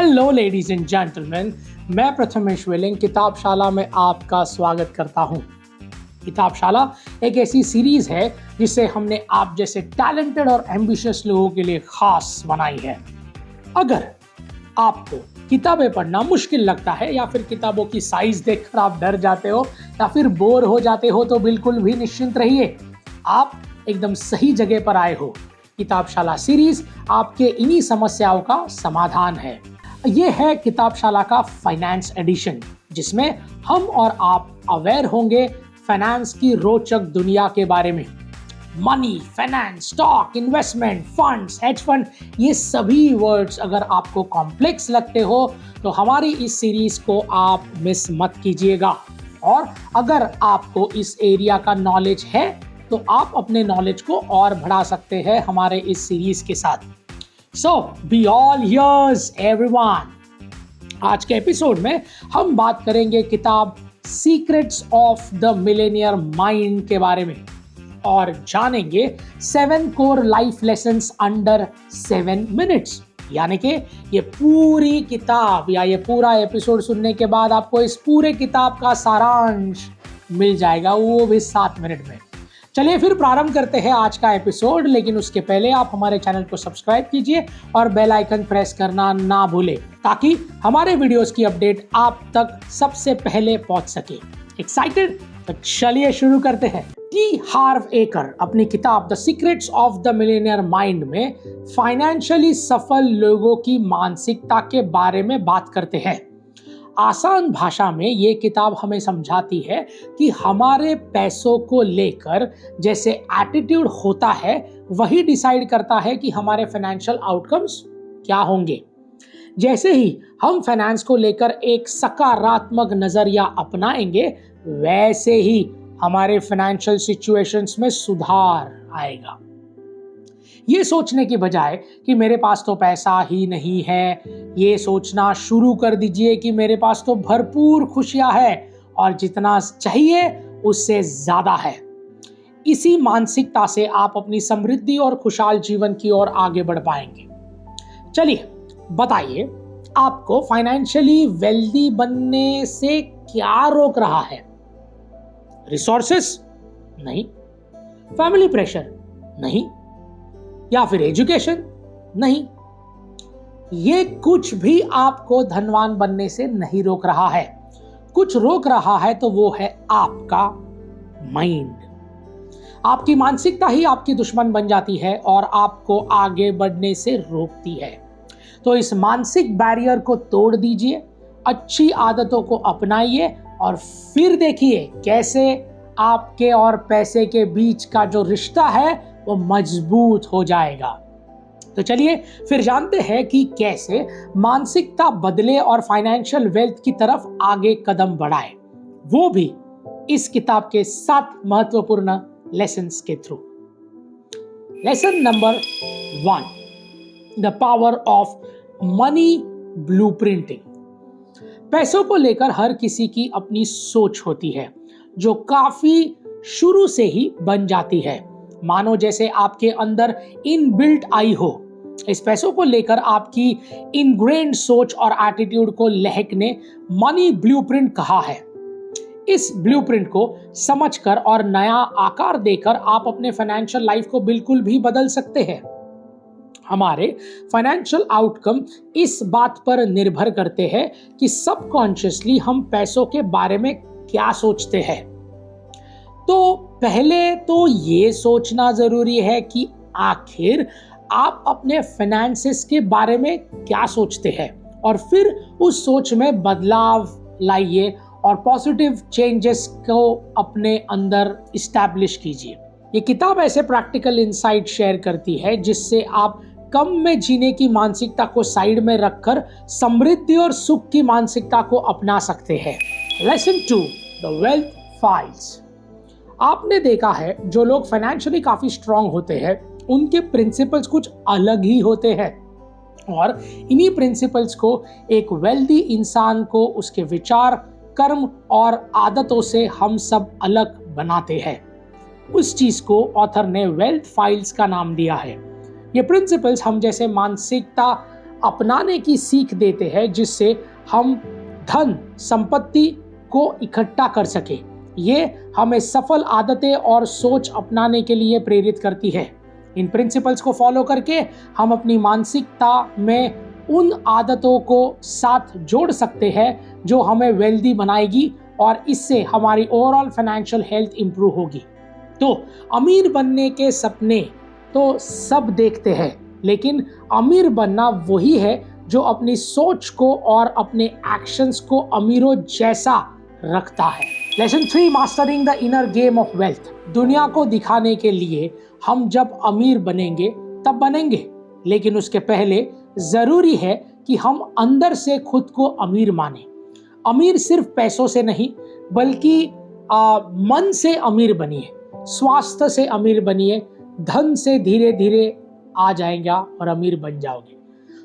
Hello ladies and gentleman, मैं प्रथमेश वेलिंग किताबशाला में आपका स्वागत करता हूं। किताबशाला एक ऐसी सीरीज है जिसे हमने आप जैसे टैलेंटेड और एम्बिशियस लोगों के लिए खास बनाई है। अगर आपको किताबें पढ़ना मुश्किल लगता है या फिर किताबों की साइज देखकर आप डर जाते हो या फिर बोर हो जाते हो तो बिल्कुल भी निश्चिंत रहिए, आप एकदम सही जगह पर आए हो। किताबशाला सीरीज आपके इन्हीं समस्याओं का समाधान है। ये है किताबशाला का फाइनेंस एडिशन, जिसमें हम और आप अवेयर होंगे फाइनेंस की रोचक दुनिया के बारे में। Money, finance, stock, investment, funds, hedge fund, ये सभी वर्ड्स अगर आपको कॉम्प्लेक्स लगते हो तो हमारी इस सीरीज को आप मिस मत कीजिएगा। और अगर आपको इस एरिया का नॉलेज है तो आप अपने नॉलेज को और बढ़ा सकते हैं हमारे इस सीरीज के साथ। So, be all ears everyone। आज के एपिसोड में हम बात करेंगे किताब secrets of the Millionaire mind के बारे में और जानेंगे 7 core life lessons under 7 minutes. यानी कि ये पूरी किताब या ये पूरा एपिसोड सुनने के बाद आपको इस पूरे किताब का सारांश मिल जाएगा, वो भी 7 मिनट में। चलिए फिर प्रारंभ करते हैं आज का एपिसोड, लेकिन उसके पहले आप हमारे चैनल को सब्सक्राइब कीजिए और बेल आइकन प्रेस करना ना भूलें ताकि हमारे वीडियोस की अपडेट आप तक सबसे पहले पहुंच सके। एक्साइटेड? तो चलिए शुरू करते हैं। टी हार्व एकर अपनी किताब the secrets of the Millionaire mind में फाइनेंशियली सफल लोगों की मानसिकता के बारे में बात करते हैं। आसान भाषा में ये किताब हमें समझाती है कि हमारे पैसों को लेकर जैसे एटीट्यूड होता है वही डिसाइड करता है कि हमारे फाइनेंशियल आउटकम्स क्या होंगे। जैसे ही हम फाइनेंस को लेकर एक सकारात्मक नजरिया अपनाएंगे वैसे ही हमारे फाइनेंशियल सिचुएशंस में सुधार आएगा। ये सोचने की बजाय कि मेरे पास तो पैसा ही नहीं है, ये सोचना शुरू कर दीजिए कि मेरे पास तो भरपूर खुशियां है और जितना चाहिए उससे ज्यादा है। इसी मानसिकता से आप अपनी समृद्धि और खुशहाल जीवन की ओर आगे बढ़ पाएंगे। चलिए बताइए, आपको फाइनेंशियली वेल्दी बनने से क्या रोक रहा है? रिसोर्सेस? नहीं। Family pressure? नहीं। या फिर एजुकेशन? नहीं। ये कुछ भी आपको धनवान बनने से नहीं रोक रहा है। कुछ रोक रहा है तो वो है आपका माइंड। आपकी मानसिकता ही आपकी दुश्मन बन जाती है और आपको आगे बढ़ने से रोकती है। तो इस मानसिक बैरियर को तोड़ दीजिए, अच्छी आदतों को अपनाइए और फिर देखिए कैसे आपके और पैसे के बीच का जो रिश्ता है वो मजबूत हो जाएगा। तो चलिए फिर जानते हैं कि कैसे मानसिकता बदले और फाइनेंशियल वेल्थ की तरफ आगे कदम बढ़ाए, वो भी इस किताब के 7 महत्वपूर्ण लेसन्स के through. Lesson number 1, the power of money blueprinting. पैसों को लेकर हर किसी की अपनी सोच होती है जो काफी शुरू से ही बन जाती है, मानो जैसे आपके अंदर इनबिल्ट आई हो। इस पैसों को लेकर आपकी इनग्रेन्ड सोच और एटीट्यूड को लेहक ने मनी ब्लूप्रिंट कहा है। इस ब्लूप्रिंट को समझकर और नया आकार देकर आप अपने फाइनेंशियल लाइफ को बिल्कुल भी बदल सकते हैं। हमारे फाइनेंशियल आउटकम इस बात पर निर्भर करते हैं कि सबकॉन्शियसली हम पैसों के बारे में क्या सोचते हैं। तो पहले तो ये सोचना जरूरी है कि आखिर आप अपने फाइनेंसेस के बारे में क्या सोचते हैं और फिर उस सोच में बदलाव लाइए और पॉजिटिव चेंजेस को अपने अंदर इस्टेब्लिश कीजिए। ये किताब ऐसे प्रैक्टिकल इंसाइट शेयर करती है जिससे आप कम में जीने की मानसिकता को साइड में रखकर समृद्धि और सुख की मानसिकता को अपना सकते हैं। Lesson 2, the wealth files. आपने देखा है जो लोग फाइनेंशियली काफी स्ट्रांग होते हैं उनके प्रिंसिपल्स कुछ अलग ही होते हैं और इन्हीं प्रिंसिपल्स को एक वेल्दी इंसान को उसके विचार, कर्म और आदतों से हम सब अलग बनाते हैं। उस चीज को ऑथर ने वेल्थ फाइल्स का नाम दिया है। ये प्रिंसिपल्स हम जैसे मानसिकता अपनाने की सीख देते हैं जिससे हम धन संपत्ति को इकट्ठा कर सके। ये हमें सफल आदतें और सोच अपनाने के लिए प्रेरित करती है। इन प्रिंसिपल्स को फॉलो करके हम अपनी मानसिकता में उन आदतों को साथ जोड़ सकते हैं जो हमें वेल्दी बनाएगी और इससे हमारी ओवरऑल फाइनेंशियल हेल्थ इंप्रूव होगी। तो अमीर बनने के सपने तो सब देखते हैं, लेकिन अमीर बनना वही है जो अपनी सोच को और अपने एक्शंस को अमीरों जैसा रखता है। Lesson 3, mastering the inner game of wealth. दुनिया को दिखाने के लिए हम जब अमीर बनेंगे तब बनेंगे, लेकिन उसके पहले जरूरी है कि हम अंदर से खुद को अमीर माने। अमीर सिर्फ पैसों से नहीं बल्कि मन से अमीर बनिए, स्वास्थ्य से अमीर बनिए। धन से धीरे धीरे आ जाएगा और अमीर बन जाओगे।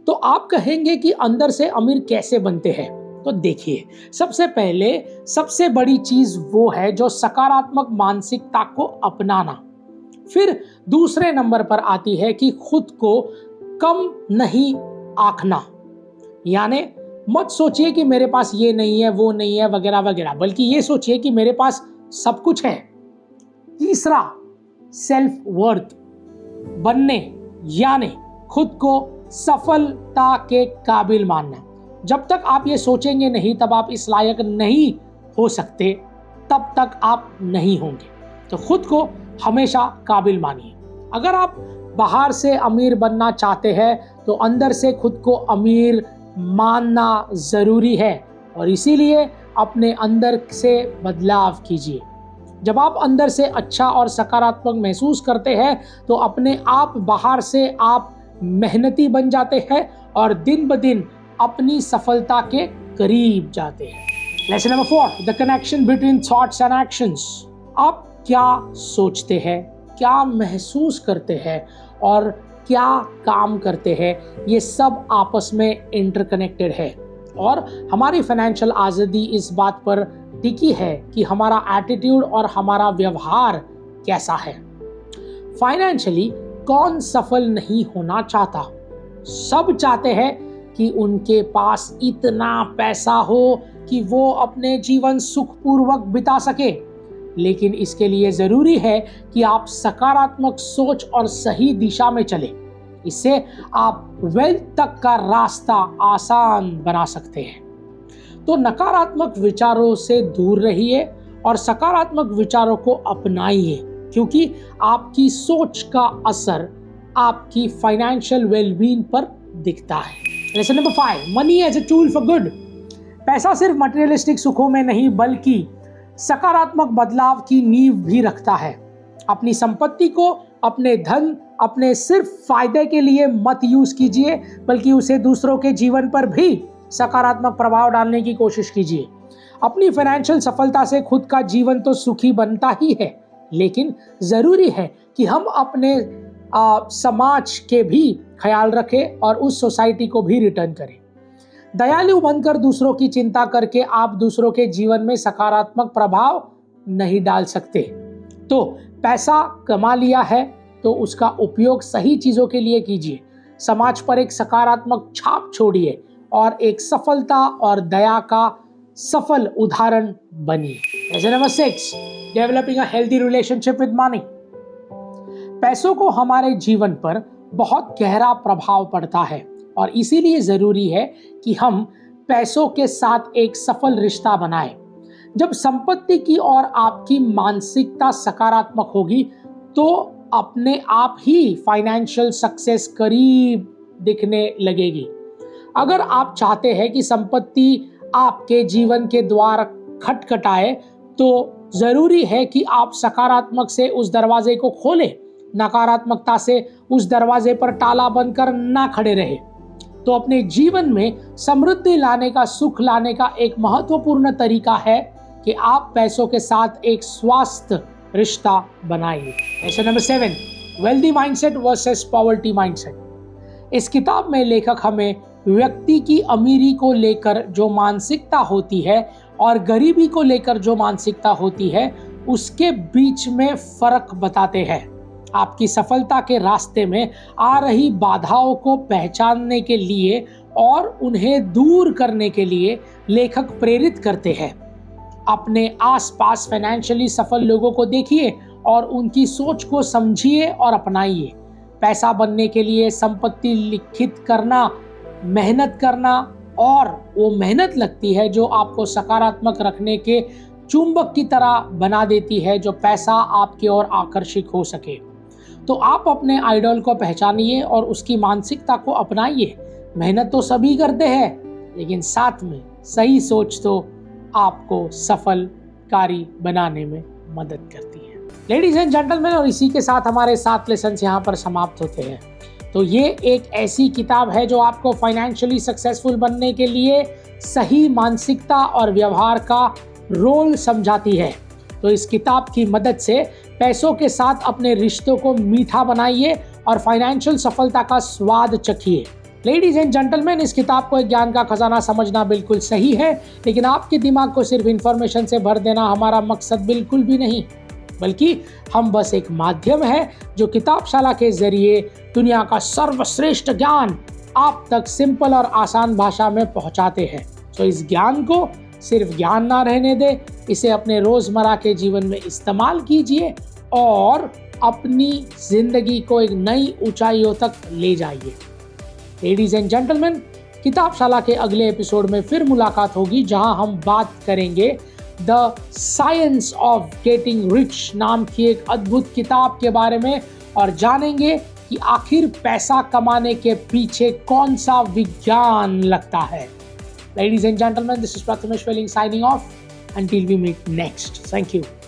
तो आप कहेंगे कि अंदर से अमीर कैसे बनते हैं? तो देखिए, सबसे पहले सबसे बड़ी चीज वो है जो सकारात्मक मानसिकता को अपनाना। फिर दूसरे नंबर पर आती है कि खुद को कम नहीं आंकना, यानी मत सोचिए कि मेरे पास ये नहीं है वो नहीं है वगैरह वगैरह, बल्कि ये सोचिए कि मेरे पास सब कुछ है। तीसरा, सेल्फ वर्थ बनने, यानी खुद को सफलता के काबिल मानना। जब तक आप ये सोचेंगे नहीं तब आप इस लायक नहीं हो सकते, तब तक आप नहीं होंगे। तो खुद को हमेशा काबिल मानिए। अगर आप बाहर से अमीर बनना चाहते हैं तो अंदर से खुद को अमीर मानना ज़रूरी है और इसीलिए अपने अंदर से बदलाव कीजिए। जब आप अंदर से अच्छा और सकारात्मक महसूस करते हैं तो अपने आप बाहर से आप मेहनती बन जाते हैं और दिन ब दिन अपनी सफलता के करीब जाते हैं। Lesson number 4, the connection between thoughts and actions. आप क्या सोचते हैं, क्या महसूस करते हैं और क्या काम करते हैं, ये सब आपस में इंटरकनेक्टेड है और हमारी फाइनेंशियल आज़ादी इस बात पर टिकी है कि हमारा एटीट्यूड और हमारा व्यवहार कैसा है। फाइनेंशियली कौन सफल नहीं होना चाहता? सब चाहते हैं कि उनके पास इतना पैसा हो कि वो अपने जीवन सुखपूर्वक बिता सके, लेकिन इसके लिए ज़रूरी है कि आप सकारात्मक सोच और सही दिशा में चलें। इससे आप वेल्थ तक का रास्ता आसान बना सकते हैं। तो नकारात्मक विचारों से दूर रहिए और सकारात्मक विचारों को अपनाइए, क्योंकि आपकी सोच का असर आपकी फाइनेंशियल वेलबींग पर दिखता है। Lesson number 5, money as a tool for good. पैसा सिर्फ मटेरियलिस्टिक सुखों में नहीं बल्कि सकारात्मक बदलाव की नींव भी रखता है। अपनी संपत्ति को, अपने धन, अपने सिर्फ फायदे के लिए मत यूज कीजिए, बल्कि उसे दूसरों के जीवन पर भी सकारात्मक प्रभाव डालने की कोशिश कीजिए। अपनी फाइनेंशियल सफलता से खुद का जीवन तो सुखी बनता ही है, लेकिन जरूरी है कि हम अपने समाज के भी ख्याल रखें और उस सोसाइटी को भी रिटर्न करें। दयालु बनकर दूसरों की चिंता करके आप दूसरों के जीवन में सकारात्मक प्रभाव नहीं डाल सकते। तो पैसा कमा लिया है तो उसका उपयोग सही चीज़ों के लिए कीजिए। समाज पर एक सकारात्मक छाप छोड़िए और एक सफलता और दया का सफल उदाहरण बनिए। ऐसे number 6, developing a healthy relationship with money. पैसों को हमारे जीवन पर बहुत गहरा प्रभाव पड़ता है और इसीलिए ज़रूरी है कि हम पैसों के साथ एक सफल रिश्ता बनाएं। जब संपत्ति की और आपकी मानसिकता सकारात्मक होगी तो अपने आप ही फाइनेंशियल सक्सेस करीब दिखने लगेगी। अगर आप चाहते हैं कि संपत्ति आपके जीवन के द्वार खटखटाए तो ज़रूरी है कि आप सकारात्मक से उस दरवाजे को खोलें, नकारात्मकता से उस दरवाजे पर ताला बनकर ना खड़े रहे। तो अपने जीवन में समृद्धि लाने का, सुख लाने का एक महत्वपूर्ण तरीका है कि आप पैसों के साथ एक स्वस्थ रिश्ता बनाइए। ऐसे number 7, wealthy mindset versus poverty mindset. इस किताब में लेखक हमें व्यक्ति की अमीरी को लेकर जो मानसिकता होती है और गरीबी को लेकर जो मानसिकता होती है उसके बीच में फर्क बताते हैं। आपकी सफलता के रास्ते में आ रही बाधाओं को पहचानने के लिए और उन्हें दूर करने के लिए लेखक प्रेरित करते हैं। अपने आसपास फाइनेंशियली सफल लोगों को देखिए और उनकी सोच को समझिए और अपनाइए। पैसा बनने के लिए संपत्ति लिखित करना, मेहनत करना, और वो मेहनत लगती है जो आपको सकारात्मक रखने के चुंबक की तरह बना देती है, जो पैसा आपकी ओर आकर्षित हो सके। तो आप अपने आइडल को पहचानिए और उसकी मानसिकता को अपनाइए। मेहनत तो सभी करते हैं, लेकिन साथ में सही सोच तो आपको सफल कारी बनाने में मदद करती है। लेडीज एंड जेंटलमैन, और इसी के साथ हमारे 7 लेसन्स यहाँ पर समाप्त होते हैं। तो ये एक ऐसी किताब है जो आपको फाइनेंशियली सक्सेसफुल बनने के लिए सही मानसिकता और व्यवहार का रोल समझाती है। तो इस किताब की मदद से पैसों के साथ अपने रिश्तों को मीठा बनाइए और फाइनेंशियल सफलता का स्वाद चखिए। लेडीज एंड जेंटलमैन, इस किताब को एक ज्ञान का खजाना समझना बिल्कुल सही है, लेकिन आपके दिमाग को सिर्फ इंफॉर्मेशन से भर देना हमारा मकसद बिल्कुल भी नहीं, बल्कि हम बस एक माध्यम है जो किताबशाला के जरिए दुनिया का सर्वश्रेष्ठ ज्ञान आप तक सिंपल और आसान भाषा में पहुंचाते हैं। तो इस ज्ञान को सिर्फ ज्ञान ना रहने दे, इसे अपने रोजमर्रा के जीवन में इस्तेमाल कीजिए और अपनी जिंदगी को एक नई ऊंचाइयों तक ले जाइए। लेडीज एंड जेंटलमैन, किताबशाला के अगले एपिसोड में फिर मुलाकात होगी, जहां हम बात करेंगे the science of getting rich नाम की एक अद्भुत किताब के बारे में और जानेंगे कि आखिर पैसा कमाने के पीछे कौन सा विज्ञान लगता है। Ladies and gentlemen, this is Prathamesh Welling signing off. Until we meet next. Thank you.